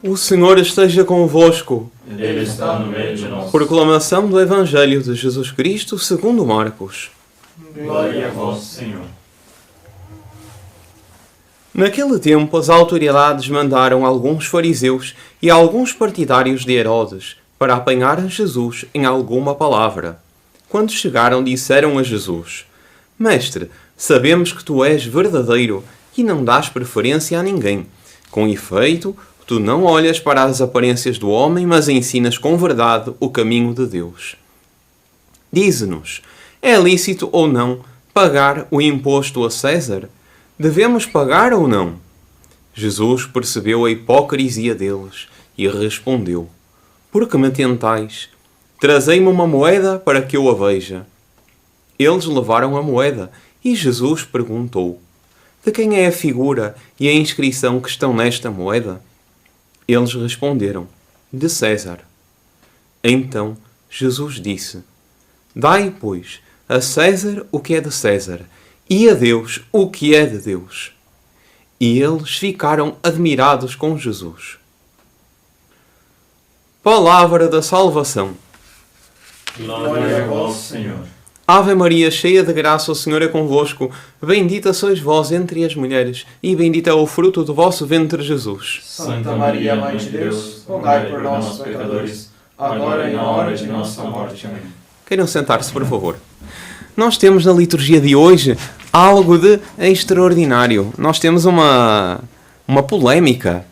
O Senhor esteja convosco. Ele está no meio de nós. Proclamação do Evangelho de Jesus Cristo segundo Marcos. Glória a vós, Senhor. Naquele tempo, as autoridades mandaram alguns fariseus e alguns partidários de Herodes para apanharem Jesus em alguma palavra. Quando chegaram, disseram a Jesus: Mestre, sabemos que tu és verdadeiro e não dás preferência a ninguém. Com efeito, tu não olhas para as aparências do homem, mas ensinas com verdade o caminho de Deus. Dize-nos, é lícito ou não pagar o imposto a César? Devemos pagar ou não? Jesus percebeu a hipocrisia deles e respondeu: Por que me tentais? Trazei-me uma moeda para que eu a veja. Eles levaram a moeda e Jesus perguntou: De quem é a figura e a inscrição que estão nesta moeda? Eles responderam: De César. Então Jesus disse: Dai, pois, a César o que é de César, e a Deus o que é de Deus. E eles ficaram admirados com Jesus. Palavra da salvação. Glória a vós, Senhor. Ave Maria, cheia de graça, o Senhor é convosco. Bendita sois vós entre as mulheres, e bendito é o fruto do vosso ventre, Jesus. Santa Maria, Mãe de Deus, rogai por nós, pecadores, agora e na hora de nossa morte. Amém. Queiram sentar-se, por favor. Nós temos na liturgia de hoje algo de extraordinário. Nós temos uma polémica.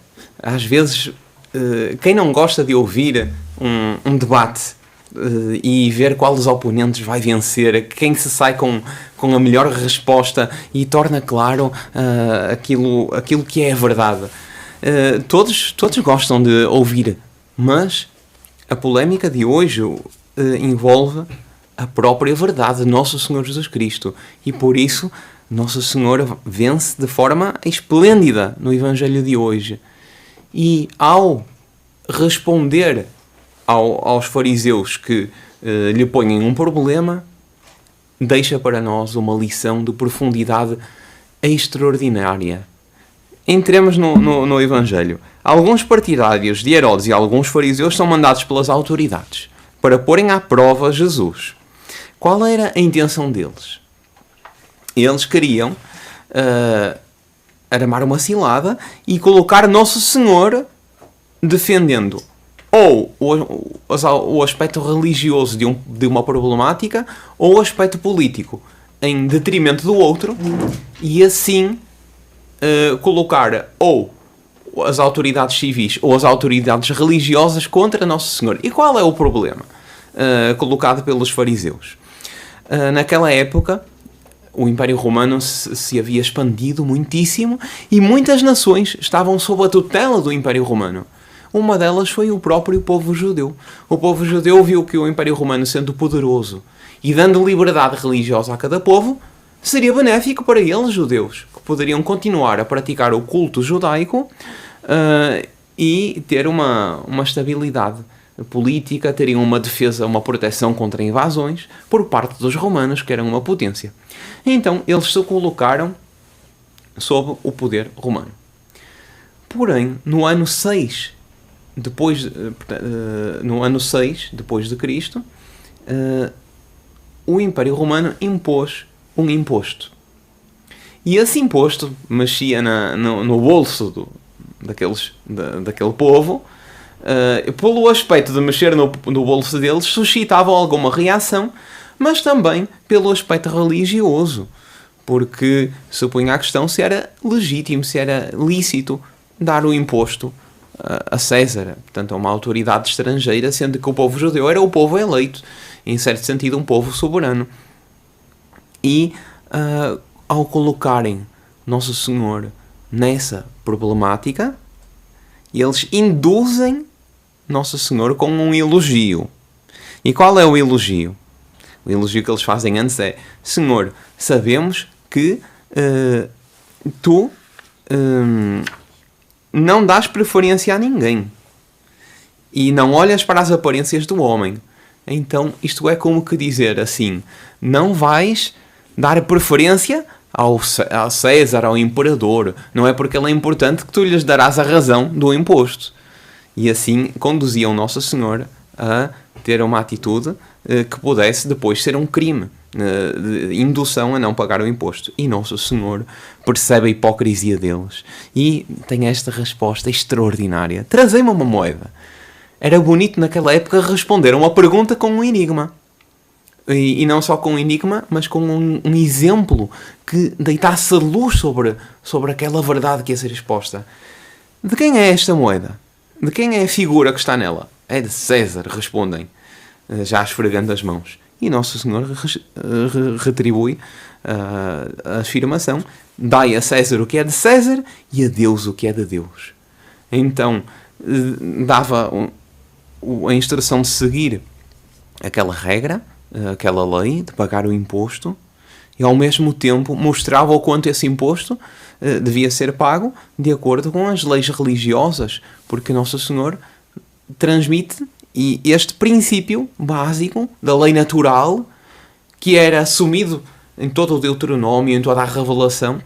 Às vezes, quem não gosta de ouvir um debate e ver qual dos oponentes vai vencer, quem se sai com a melhor resposta e torna claro aquilo que é a verdade. Todos gostam de ouvir, mas a polémica de hoje envolve a própria verdade de Nosso Senhor Jesus Cristo. E por isso, Nossa Senhora vence de forma esplêndida no Evangelho de hoje. E ao responder aos fariseus que lhe põem um problema, deixa para nós uma lição de profundidade extraordinária. Entremos no Evangelho. Alguns partidários de Herodes e alguns fariseus são mandados pelas autoridades para porem à prova Jesus. Qual era a intenção deles? Eles queriam armar uma cilada e colocar Nosso Senhor defendendo ou o aspecto religioso de uma problemática ou o aspecto político em detrimento do outro, e assim colocar ou as autoridades civis ou as autoridades religiosas contra Nosso Senhor. E qual é o problema colocado pelos fariseus? Naquela época, o Império Romano se havia expandido muitíssimo e muitas nações estavam sob a tutela do Império Romano. Uma delas foi o próprio povo judeu. O povo judeu viu que o Império Romano, sendo poderoso e dando liberdade religiosa a cada povo, seria benéfico para eles, judeus, que poderiam continuar a praticar o culto judaico e ter uma estabilidade política, teriam uma defesa, uma proteção contra invasões por parte dos romanos, que eram uma potência. Então, eles se colocaram sob o poder romano. Porém, no ano 6 depois de Cristo, o Império Romano impôs um imposto. E esse imposto mexia no bolso daquele povo. Pelo aspecto de mexer no bolso deles, suscitava alguma reação, mas também pelo aspecto religioso, porque se punha a questão se era legítimo, se era lícito dar o imposto a César, portanto a uma autoridade estrangeira, sendo que o povo judeu era o povo eleito, em certo sentido um povo soberano. E ao colocarem Nosso Senhor nessa problemática, eles induzem Nosso Senhor com um elogio. E qual é o elogio? O elogio que eles fazem antes é: Senhor, sabemos que tu não dás preferência a ninguém e não olhas para as aparências do homem. Então isto é como que dizer assim: não vais dar preferência ao César, ao imperador. Não é porque ele é importante que tu lhes darás a razão do imposto. e assim conduziam Nosso Senhor a ter uma atitude que pudesse depois ser um crime de indução a não pagar o imposto. E Nosso Senhor percebe a hipocrisia deles e tem esta resposta extraordinária: trazei-me uma moeda. Era bonito naquela época responder a uma pergunta com um enigma. E não só com um enigma, mas com um exemplo que deitasse luz sobre aquela verdade que ia ser exposta. De quem é esta moeda? De quem é a figura que está nela? É de César, respondem, já esfregando as mãos. E Nosso Senhor retribui a afirmação: dai a César o que é de César e a Deus o que é de Deus. Então, dava a instrução de seguir aquela regra, aquela lei de pagar o imposto, e ao mesmo tempo mostrava o quanto esse imposto devia ser pago de acordo com as leis religiosas, porque Nosso Senhor transmite este princípio básico da lei natural, que era assumido em todo o Deuteronômio, em toda a revelação,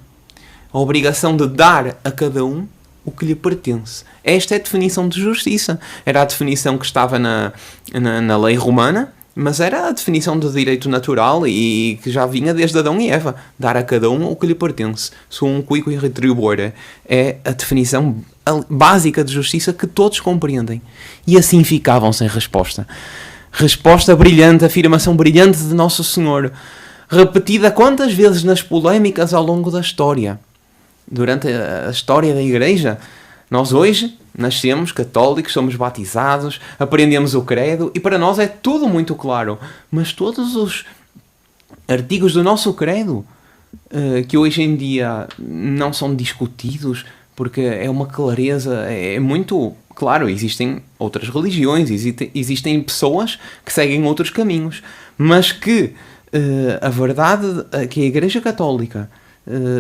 a obrigação de dar a cada um o que lhe pertence. Esta é a definição de justiça. Era a definição que estava na lei romana, mas era a definição de direito natural e que já vinha desde Adão e Eva. Dar a cada um o que lhe pertence. Sum cuique retribuere. É a definição básica de justiça que todos compreendem. E assim ficavam sem resposta. Resposta brilhante, afirmação brilhante de Nosso Senhor, repetida quantas vezes nas polémicas ao longo da história. Durante a história da Igreja, nós hoje nascemos católicos, somos batizados, aprendemos o credo e para nós é tudo muito claro. Mas todos os artigos do nosso credo, que hoje em dia não são discutidos, porque é uma clareza, é muito claro, existem outras religiões, existem pessoas que seguem outros caminhos, mas que a verdade que a Igreja Católica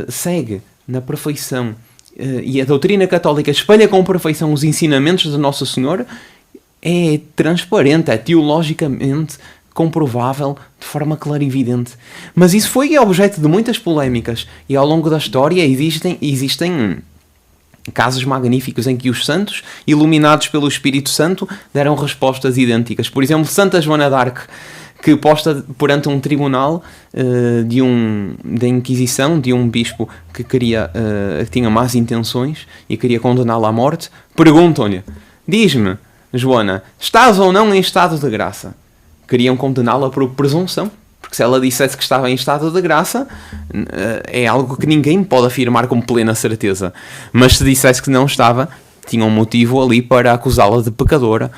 segue na perfeição, e a doutrina católica espelha com perfeição os ensinamentos de Nosso Senhor, é transparente, é teologicamente comprovável de forma clarividente. Mas isso foi objeto de muitas polémicas, e ao longo da história existem casos magníficos em que os santos, iluminados pelo Espírito Santo, deram respostas idênticas. Por exemplo, Santa Joana d'Arc, que posta perante um tribunal da Inquisição, de um bispo que que tinha más intenções e queria condená-la à morte, perguntam-lhe: diz-me, Joana, estás ou não em estado de graça? Queriam condená-la por presunção, porque se ela dissesse que estava em estado de graça, é algo que ninguém pode afirmar com plena certeza. Mas se dissesse que não estava, tinha um motivo ali para acusá-la de pecadora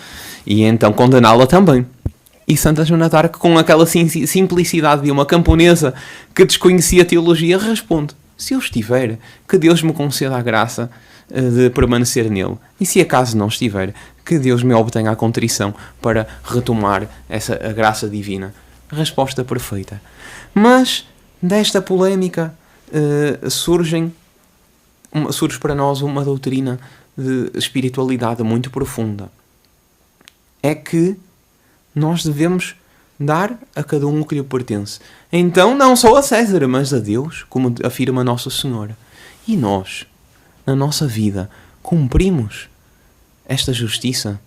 e então condená-la também. E Santa Joana d'Arc, com aquela simplicidade de uma camponesa que desconhecia a teologia, responde: se eu estiver, que Deus me conceda a graça de permanecer nele. E se acaso não estiver, que Deus me obtenha a contrição para retomar a graça divina. Resposta perfeita. Mas desta polémica surge para nós uma doutrina de espiritualidade muito profunda. É que nós devemos dar a cada um o que lhe pertence. Então, não só a César, mas a Deus, como afirma Nosso Senhor. E nós, na nossa vida, cumprimos esta justiça?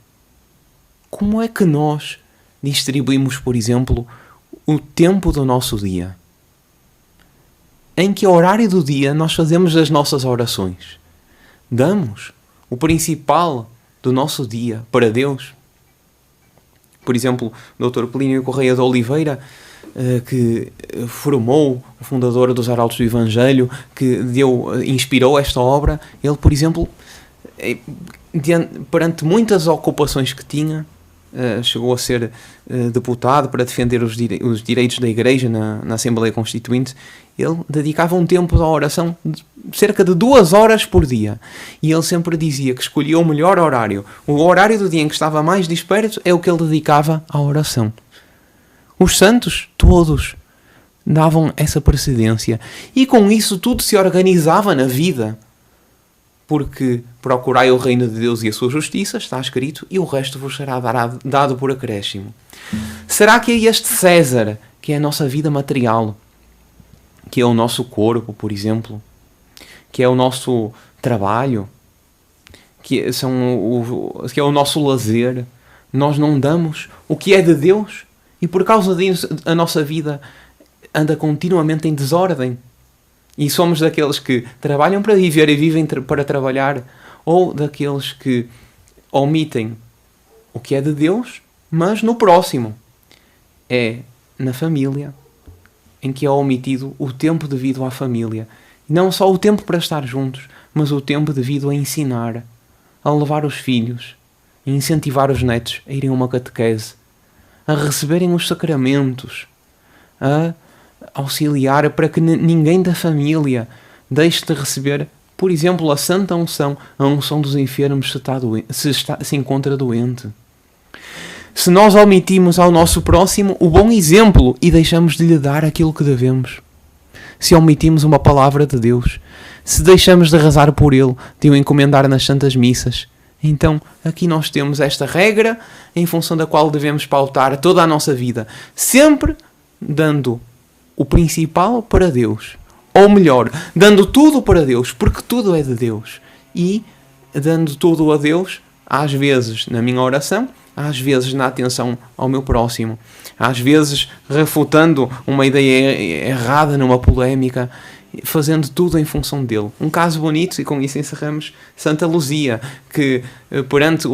Como é que nós distribuímos, por exemplo, o tempo do nosso dia? Em que horário do dia nós fazemos as nossas orações? Damos o principal do nosso dia para Deus? Por exemplo, o Dr. Plínio Correia de Oliveira, que formou o fundador dos Arautos do Evangelho, que inspirou esta obra, ele, por exemplo, perante muitas ocupações que tinha, chegou a ser deputado para defender os direitos da Igreja na Assembleia Constituinte. Ele dedicava um tempo à oração de cerca de 2 horas por dia. E ele sempre dizia que escolhia o melhor horário. O horário do dia em que estava mais desperto é o que ele dedicava à oração. Os santos, todos, davam essa precedência. E com isso tudo se organizava na vida. Porque procurai o reino de Deus e a sua justiça, está escrito, e o resto vos será dado por acréscimo. Será que é este César, que é a nossa vida material, que é o nosso corpo, por exemplo, que é o nosso trabalho, que é o nosso lazer, nós não damos o que é de Deus, e por causa disso a nossa vida anda continuamente em desordem. E somos daqueles que trabalham para viver e vivem para trabalhar, ou daqueles que omitem o que é de Deus, mas no próximo. É na família em que é omitido o tempo devido à família. Não só o tempo para estar juntos, mas o tempo devido a ensinar, a levar os filhos, a incentivar os netos a irem a uma catequese, a receberem os sacramentos, a auxiliar para que ninguém da família deixe de receber, por exemplo, a santa unção, a unção dos enfermos se encontra doente. Se nós omitimos ao nosso próximo o bom exemplo e deixamos de lhe dar aquilo que devemos, se omitimos uma palavra de Deus, se deixamos de rezar por ele, de o encomendar nas santas missas, então aqui nós temos esta regra em função da qual devemos pautar toda a nossa vida, sempre dando o principal para Deus, ou melhor, dando tudo para Deus, porque tudo é de Deus, e dando tudo a Deus, às vezes na minha oração, às vezes na atenção ao meu próximo, às vezes refutando uma ideia errada numa polémica, fazendo tudo em função dele. Um caso bonito, e com isso encerramos, Santa Luzia, que perante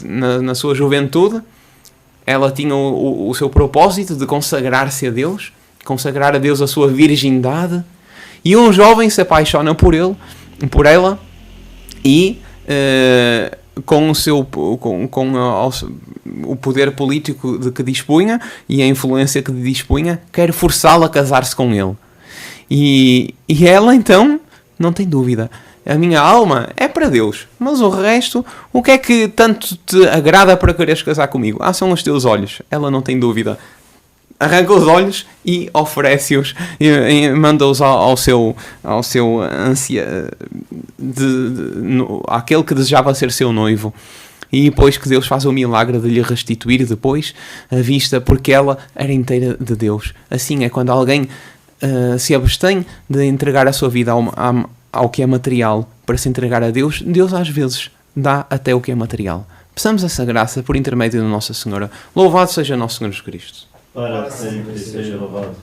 na sua juventude, ela tinha o seu propósito de consagrar-se a Deus, consagrar a Deus a sua virgindade, e um jovem se apaixona por ela, e com o poder político de que dispunha e a influência que dispunha, quer forçá-la a casar-se com ele. E ela então, não tem dúvida, a minha alma é para Deus, mas o resto, o que é que tanto te agrada para quereres casar comigo? São os teus olhos. Ela não tem dúvida, arranca os olhos e oferece-os, e manda-os ao seu àquele que desejava ser seu noivo. E depois que Deus faz o milagre de lhe restituir depois a vista, porque ela era inteira de Deus. Assim é quando alguém se abstém de entregar a sua vida ao que é material para se entregar a Deus, Deus às vezes dá até o que é material. Peçamos essa graça por intermédio de Nossa Senhora. Louvado seja Nosso Senhor Jesus Cristo. Para sempre seja louvado.